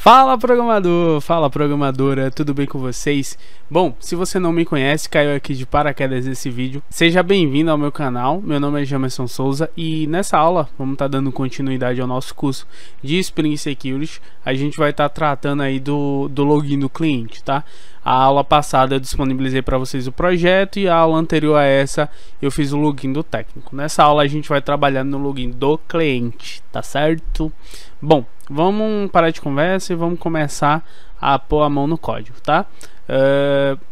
Fala programador, fala programadora, tudo bem com vocês? Bom, se você não me conhece, caiu aqui de paraquedas nesse vídeo, seja bem-vindo ao meu canal. Meu nome é Jamerson Souza e nessa aula vamos estar dando continuidade ao nosso curso de Spring Security. A gente vai estar tratando aí do login do cliente, tá? A aula passada eu disponibilizei para vocês o projeto e a aula anterior a essa eu fiz o login do técnico. Nessa aula a gente vai trabalhar no login do cliente, tá certo? Bom, vamos parar de conversa e vamos começar a pôr a mão no código, tá?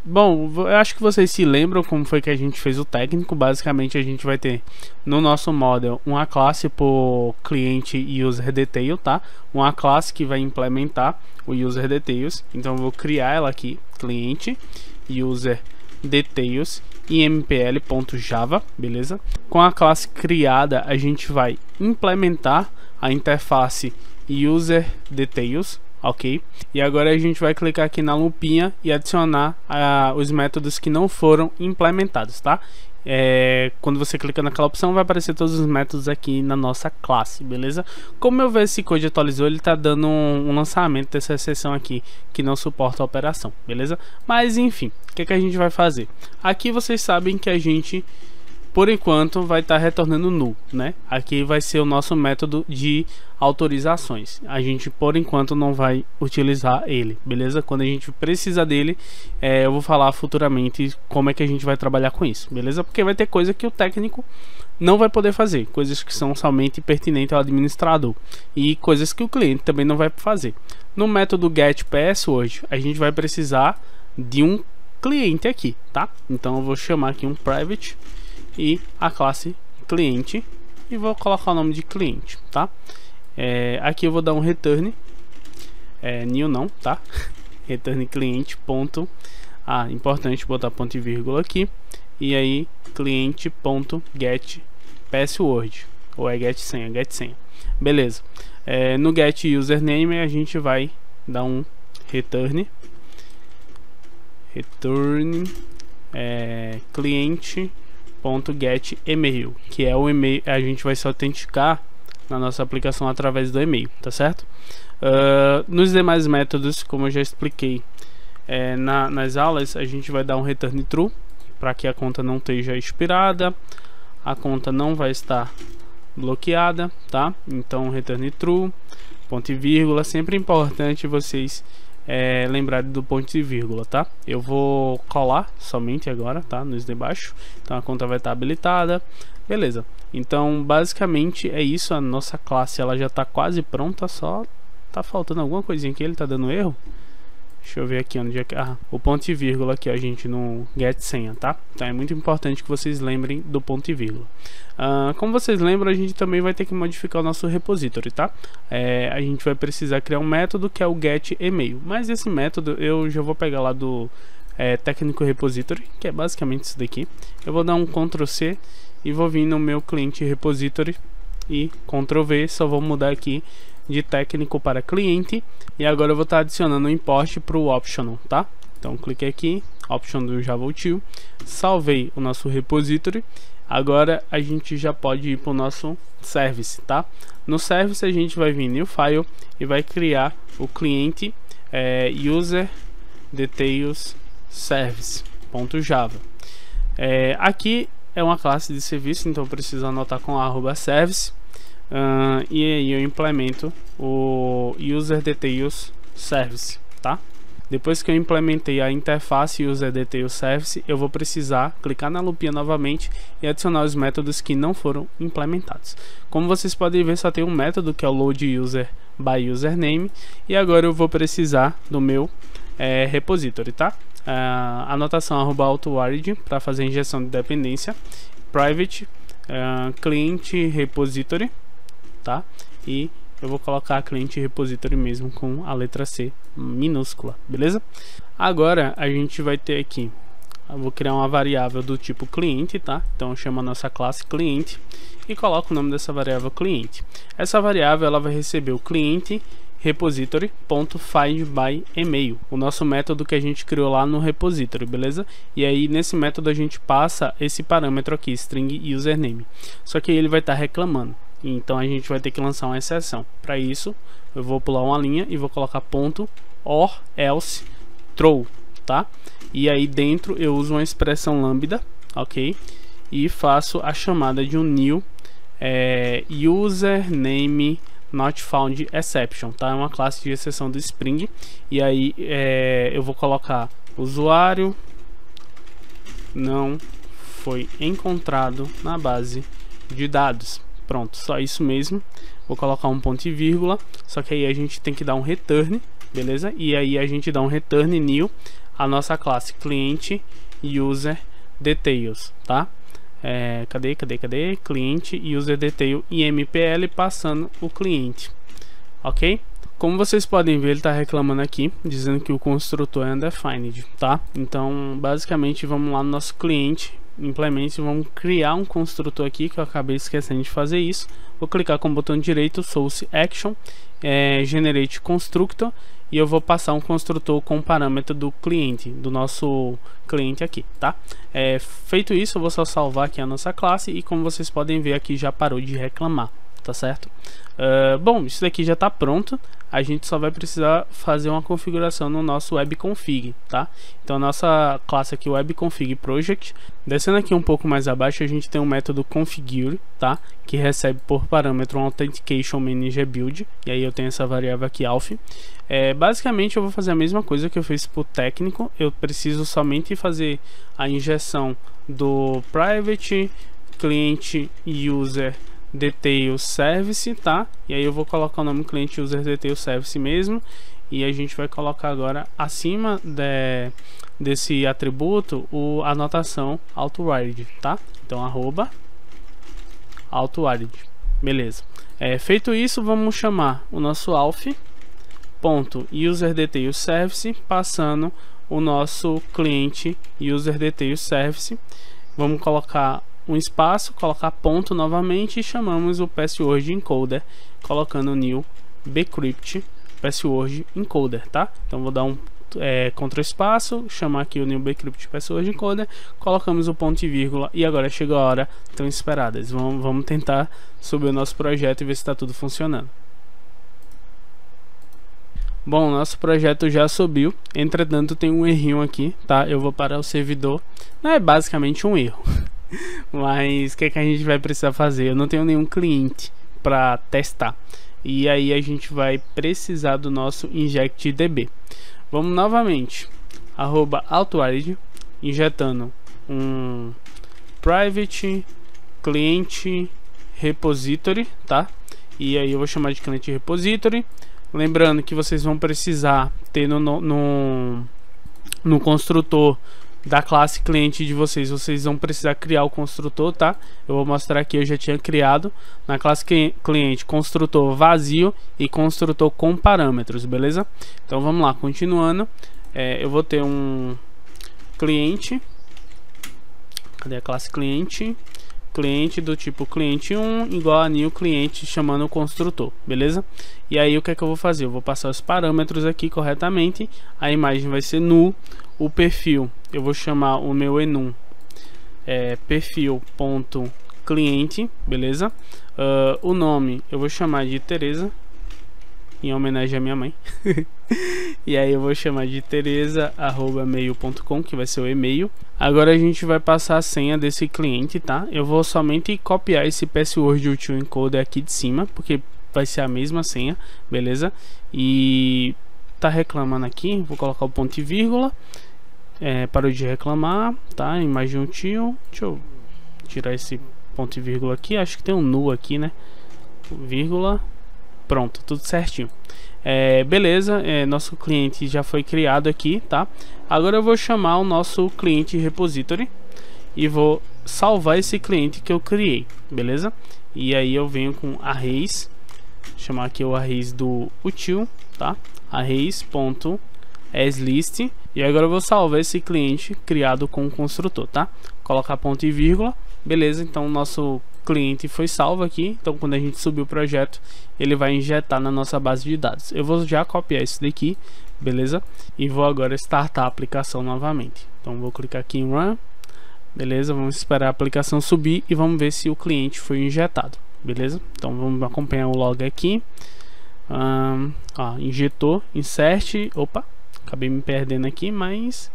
Bom, eu acho que vocês se lembram como foi que a gente fez o técnico. Basicamente a gente vai ter no nosso model uma classe por cliente user detail, tá? Uma classe que vai implementar o user details. Então eu vou criar ela aqui, cliente user details impl.java, beleza? Com a classe criada a gente vai implementar a interface user details, ok? E agora a gente vai clicar aqui na lupinha e adicionar os métodos que não foram implementados, tá? Quando você clica naquela opção vai aparecer todos os métodos aqui na nossa classe, beleza? Como eu ver esse code atualizou, ele tá dando um lançamento dessa seção aqui que não suporta a operação, beleza? Mas enfim, o que a gente vai fazer? Aqui vocês sabem que a gente por enquanto vai estar retornando null, né? Aqui vai ser o nosso método de autorizações. A gente por enquanto não vai utilizar ele, beleza? Quando a gente precisa dele, eu vou falar futuramente como é que a gente vai trabalhar com isso, beleza? Porque vai ter coisa que o técnico não vai poder fazer, coisas que são somente pertinentes ao administrador e coisas que o cliente também não vai fazer. No método getPassword a gente vai precisar de um cliente aqui, tá? Então eu vou chamar aqui um private e a classe cliente e vou colocar o nome de cliente, tá? Aqui eu vou dar um return new não, tá? Return cliente ponto, importante botar ponto e vírgula aqui, e aí cliente ponto get password, ou get senha, beleza? No get username a gente vai dar um return cliente .get email, que é o e-mail. A gente vai se autenticar na nossa aplicação através do e-mail, tá certo? Nos demais métodos, como eu já expliquei nas aulas, a gente vai dar um return true para que a conta não esteja expirada, a conta não vai estar bloqueada, tá? Então return true, ponto e vírgula, sempre importante vocês lembrarem do ponto e vírgula, tá? Eu vou colar somente agora, tá? Nos de baixo, então a conta vai estar habilitada, beleza? Então basicamente é isso. A nossa classe ela já está quase pronta, só tá faltando alguma coisinha que ele tá dando erro. Deixa eu ver aqui onde é que o ponto e vírgula aqui, a gente no get senha, tá? Então é muito importante que vocês lembrem do ponto e vírgula. Como vocês lembram, a gente também vai ter que modificar o nosso repository, tá? A gente vai precisar criar um método que é o get email, mas esse método eu já vou pegar lá do técnico repository, que é basicamente isso daqui. Eu vou dar um Ctrl C e vou vir no meu cliente repository e Ctrl V, só vou mudar aqui de técnico para cliente, e agora eu vou estar adicionando um import para o optional, tá? Então cliquei aqui, option do Java Util, salvei o nosso repository. Agora a gente já pode ir para o nosso service, tá? No service a gente vai vir new file e vai criar o cliente user details service.java. Aqui é uma classe de serviço, então eu preciso anotar com @service. E aí eu implemento o user details service, tá? Depois que eu implementei a interface user details service, eu vou precisar clicar na lupinha novamente e adicionar os métodos que não foram implementados. Como vocês podem ver, só tem um método que é o load user by username, e agora eu vou precisar do meu repository, tá? Anotação @auto-origin para fazer injeção de dependência, private cliente repository, tá? E eu vou colocar cliente repository mesmo com a letra C minúscula, beleza? Agora a gente vai ter aqui, eu vou criar uma variável do tipo cliente, tá? Então eu chamo a nossa classe cliente e coloco o nome dessa variável cliente. Essa variável ela vai receber o cliente repository.findByEmail, o nosso método que a gente criou lá no repository, beleza? E aí nesse método a gente passa esse parâmetro aqui, string username. Só que ele vai estar reclamando: Então a gente vai ter que lançar uma exceção. Para isso, eu vou pular uma linha e vou colocar ponto or else throw, tá? E aí dentro eu uso uma expressão lambda, ok? E faço a chamada de um new username not found exception, tá? É uma classe de exceção do Spring. E aí eu vou colocar usuário não foi encontrado na base de dados. Pronto, só isso mesmo. Vou colocar um ponto e vírgula, só que aí a gente tem que dar um return, beleza? E aí a gente dá um return new a nossa classe cliente user details, tá? Cadê? Cliente user detail e MPL passando o cliente, ok? Como vocês podem ver, ele está reclamando aqui, dizendo que o construtor é undefined, tá? Então, basicamente, vamos lá no nosso cliente, implemente, vamos criar um construtor aqui, que eu acabei esquecendo de fazer isso. Vou clicar com o botão direito, source action, generate constructor, e eu vou passar um construtor com o parâmetro do cliente, do nosso cliente aqui, tá? Feito isso, eu vou só salvar aqui a nossa classe, e como vocês podem ver aqui, já parou de reclamar, tá certo? Bom, isso daqui já está pronto. A gente só vai precisar fazer uma configuração no nosso webconfig, tá? Então a nossa classe aqui, webconfig project, descendo aqui um pouco mais abaixo, a gente tem um método configure, tá? Que recebe por parâmetro um authentication manager build, e aí eu tenho essa variável aqui alf. Basicamente eu vou fazer a mesma coisa que eu fiz para o técnico. Eu preciso somente fazer a injeção do private client user detail service, tá? E aí eu vou colocar o nome cliente user detail service mesmo, e a gente vai colocar agora acima desse atributo a anotação autowired, tá? Então arroba autowired, beleza. Feito isso, vamos chamar o nosso alf ponto user detail service passando o nosso cliente user detail service. Vamos colocar um espaço, colocar ponto novamente e chamamos o password encoder, colocando new bcrypt password encoder, tá? Então vou dar um contra espaço, chamar aqui o new bcrypt password encoder, colocamos o ponto e vírgula, e agora chegou a hora tão esperada. Vamos tentar subir o nosso projeto e ver se está tudo funcionando. Bom, nosso projeto já subiu, entretanto tem um errinho aqui, tá? Eu vou parar o servidor, não é basicamente um erro. Mas o que a gente vai precisar fazer? Eu não tenho nenhum cliente para testar, e aí a gente vai precisar do nosso injectdb. Vamos novamente, @autowired, injetando um private client repository, tá? E aí eu vou chamar de cliente repository. Lembrando que vocês vão precisar ter no construtor da classe cliente de vocês vão precisar criar o construtor, tá? Eu vou mostrar aqui, eu já tinha criado na classe cliente construtor vazio e construtor com parâmetros, beleza? Então vamos lá, continuando, eu vou ter um cliente, cadê a classe cliente? Cliente do tipo cliente 1 igual a new cliente chamando o construtor, beleza? E aí o que é que eu vou fazer? Eu vou passar os parâmetros aqui corretamente, a imagem vai ser null, o perfil eu vou chamar o meu enum perfil.cliente, beleza? O nome eu vou chamar de Teresa, em homenagem à minha mãe. E aí eu vou chamar de teresa@mail.com, que vai ser o e-mail. Agora a gente vai passar a senha desse cliente, tá? Eu vou somente copiar esse password util encoder aqui de cima, porque vai ser a mesma senha, beleza? E tá reclamando aqui, vou colocar o ponto e vírgula. Parou de reclamar, tá? Imagem util. Deixa eu tirar esse ponto e vírgula aqui, acho que tem um null aqui, né? Vírgula. Pronto, tudo certinho. Beleza, nosso cliente já foi criado aqui, tá? Agora eu vou chamar o nosso cliente repository e vou salvar esse cliente que eu criei, beleza? E aí eu venho com arrays, chamar aqui o arrays do util, tá? arrays.aslist, e agora eu vou salvar esse cliente criado com o construtor, tá? Colocar ponto e vírgula, beleza? Então o nosso cliente foi salvo aqui, então quando a gente subir o projeto ele vai injetar na nossa base de dados. Eu vou já copiar isso daqui, beleza? E vou agora startar a aplicação novamente. Então vou clicar aqui em run, beleza? Vamos esperar a aplicação subir e vamos ver se o cliente foi injetado. beleza? Então vamos acompanhar o log aqui. Injetou, insert, opa, acabei me perdendo aqui, mas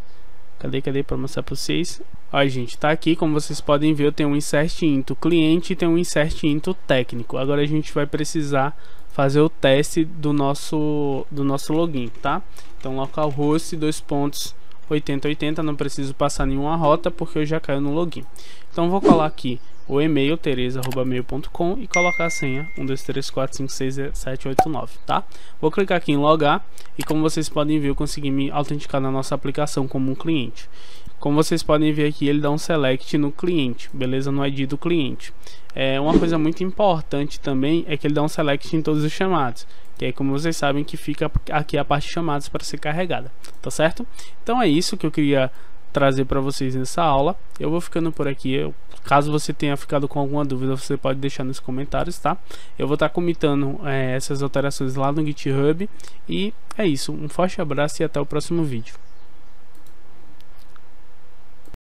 cadê para mostrar para vocês? Ó, gente, tá aqui, como vocês podem ver, eu tenho um insert into cliente e tenho um insert into técnico. Agora a gente vai precisar fazer o teste do nosso login, tá? Então localhost 2.8080, não preciso passar nenhuma rota porque eu já caio no login. Então vou colar aqui o e-mail tereza@mail.com e colocar a senha 1234567789, tá? Vou clicar aqui em logar e, como vocês podem ver, eu consegui me autenticar na nossa aplicação como um cliente. Como vocês podem ver aqui, ele dá um select no cliente, beleza? No ID do cliente. Uma coisa muito importante também é que ele dá um select em todos os chamados, que é, como vocês sabem, que fica aqui a parte de chamados para ser carregada, tá certo? Então é isso que eu queria trazer para vocês nessa aula. Eu vou ficando por aqui. Caso você tenha ficado com alguma dúvida, você pode deixar nos comentários, tá? Eu vou estar comitando essas alterações lá no GitHub. E é isso, um forte abraço e até o próximo vídeo.